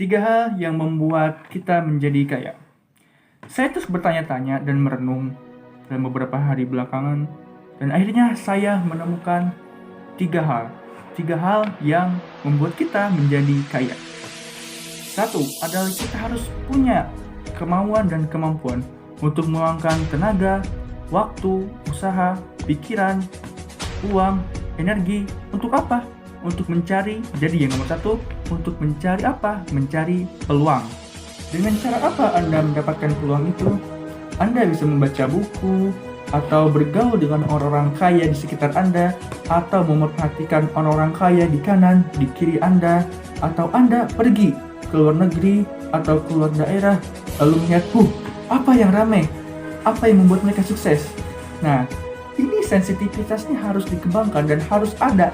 Tiga hal yang membuat kita menjadi kaya. Saya terus bertanya-tanya dan merenung dalam beberapa hari belakangan, dan akhirnya saya menemukan tiga hal. Tiga hal yang membuat kita menjadi kaya. Satu adalah kita harus punya kemauan dan kemampuan untuk meluangkan tenaga, waktu, usaha, pikiran, uang, energi. Untuk apa? Untuk mencari. Jadi yang nomor satu, untuk mencari apa? Mencari peluang. Dengan cara apa Anda mendapatkan peluang itu? Anda bisa membaca buku, atau bergaul dengan orang-orang kaya di sekitar Anda, atau memperhatikan orang-orang kaya di kanan, di kiri Anda, atau Anda pergi ke luar negeri atau keluar daerah, lalu melihat, apa yang ramai? Apa yang membuat mereka sukses? Nah, ini sensitivitasnya harus dikembangkan dan harus ada,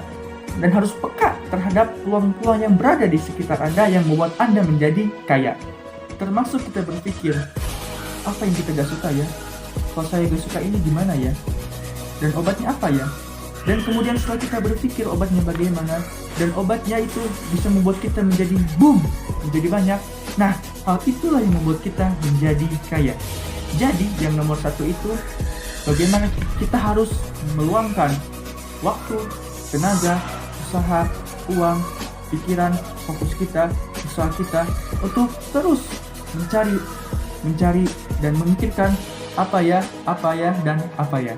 dan harus peka terhadap peluang-peluang yang berada di sekitar Anda yang membuat Anda menjadi kaya. Termasuk kita berpikir, apa yang kita gak suka ya? Kalau saya gak suka ini gimana ya? Dan obatnya apa ya? Dan kemudian setelah kita berpikir obatnya bagaimana, dan obatnya itu bisa membuat kita menjadi boom, menjadi banyak. Nah, hal itulah yang membuat kita menjadi kaya. Jadi, yang nomor satu itu, bagaimana kita harus meluangkan waktu, tenaga, usaha, uang, pikiran, fokus kita, usaha kita untuk terus mencari dan memikirkan apa ya, dan apa ya.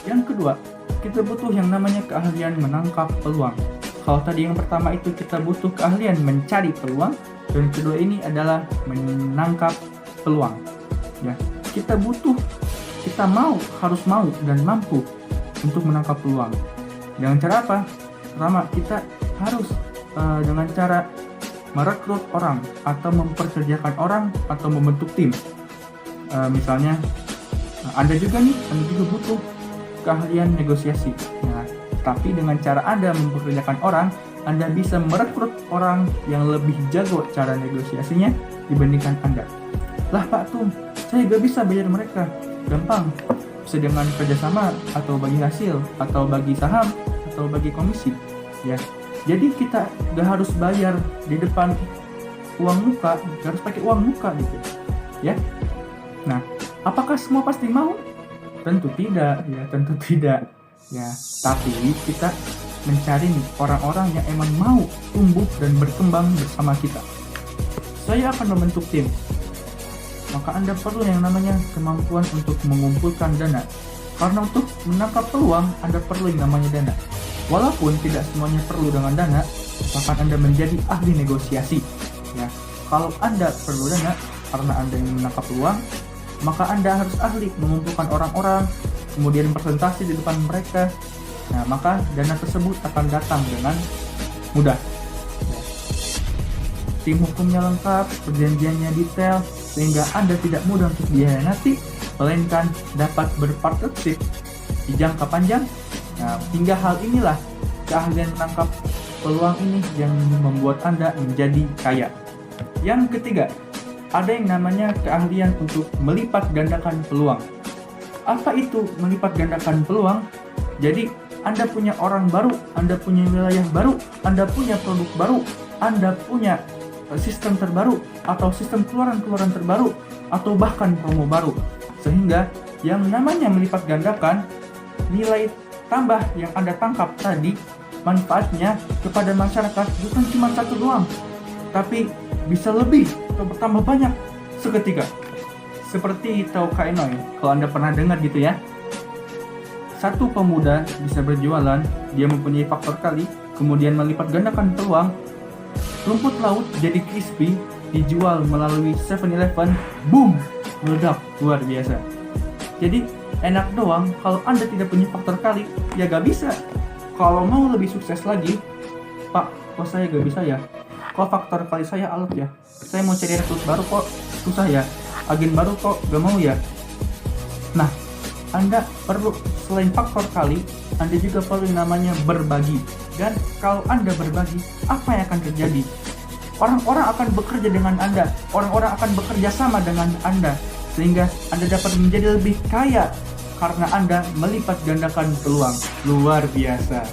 Yang kedua, kita butuh yang namanya keahlian menangkap peluang. Kalau tadi yang pertama itu kita butuh keahlian mencari peluang, dan kedua ini adalah menangkap peluang. Ya, kita harus mau dan mampu untuk menangkap peluang. Dengan cara apa? Pertama, kita harus dengan cara merekrut orang atau memperkerjakan orang atau membentuk tim. Misalnya, Anda juga butuh keahlian negosiasi. Nah, tapi dengan cara Anda mempekerjakan orang, Anda bisa merekrut orang yang lebih jago cara negosiasinya dibandingkan Anda. Lah Pak Tum, saya gak bisa bayar mereka. Gampang, bisa dengan kerjasama atau bagi hasil, atau bagi saham, atau bagi komisi. Ya, jadi kita gak harus bayar di depan uang muka, gak harus pakai uang muka gitu. Ya. Nah, apakah semua pasti mau? Tentu tidak, ya. Tapi kita mencari orang-orang yang emang mau tumbuh dan berkembang bersama kita. Saya akan membentuk tim. Maka Anda perlu yang namanya kemampuan untuk mengumpulkan dana. Karena untuk menangkap peluang, Anda perlu yang namanya dana. Walaupun tidak semuanya perlu dengan dana, bahkan Anda menjadi ahli negosiasi. Ya, kalau Anda perlu dana karena Anda ingin menangkap peluang, maka Anda harus ahli mengumpulkan orang-orang, kemudian presentasi di depan mereka. Nah, maka dana tersebut akan datang dengan mudah. Ya. Tim hukumnya lengkap, perjanjiannya detail, sehingga Anda tidak mudah untuk dihianati, melainkan dapat berpartnership di jangka panjang. Nah, hingga hal inilah keahlian menangkap peluang ini yang membuat Anda menjadi kaya. Yang ketiga, ada yang namanya keahlian untuk melipat gandakan peluang. Apa itu melipat gandakan peluang? Jadi, Anda punya orang baru, Anda punya wilayah baru, Anda punya produk baru, Anda punya sistem terbaru, atau sistem keluaran terbaru, atau bahkan promo baru. Sehingga yang namanya melipat gandakan nilai tambah yang Anda tangkap tadi, manfaatnya kepada masyarakat bukan cuma satu doang, tapi bisa lebih atau bertambah banyak seketika. Seperti Tao Kae Noi, kalau Anda pernah dengar gitu ya. Satu pemuda bisa berjualan, dia mempunyai faktor kali, kemudian melipat gandakan peluang. Rumput laut jadi crispy, dijual melalui 7-Eleven, boom, meledak, luar biasa. Jadi enak doang, kalau Anda tidak punya faktor kali, ya gak bisa. Kalau mau lebih sukses lagi, Pak, kok saya gak bisa ya? Kok faktor kali saya alot ya? Saya mau cari rekrut baru kok susah ya? Agen baru kok gak mau ya? Nah, Anda perlu selain faktor kali, Anda juga perlu yang namanya berbagi. Dan kalau Anda berbagi, apa yang akan terjadi? Orang-orang akan bekerja dengan Anda, orang-orang akan bekerja sama dengan Anda, sehingga Anda dapat menjadi lebih kaya karena Anda melipat gandakan peluang. Luar biasa.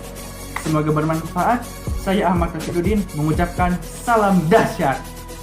Semoga bermanfaat. Saya Ahmad Rasyidudin mengucapkan salam dahsyat.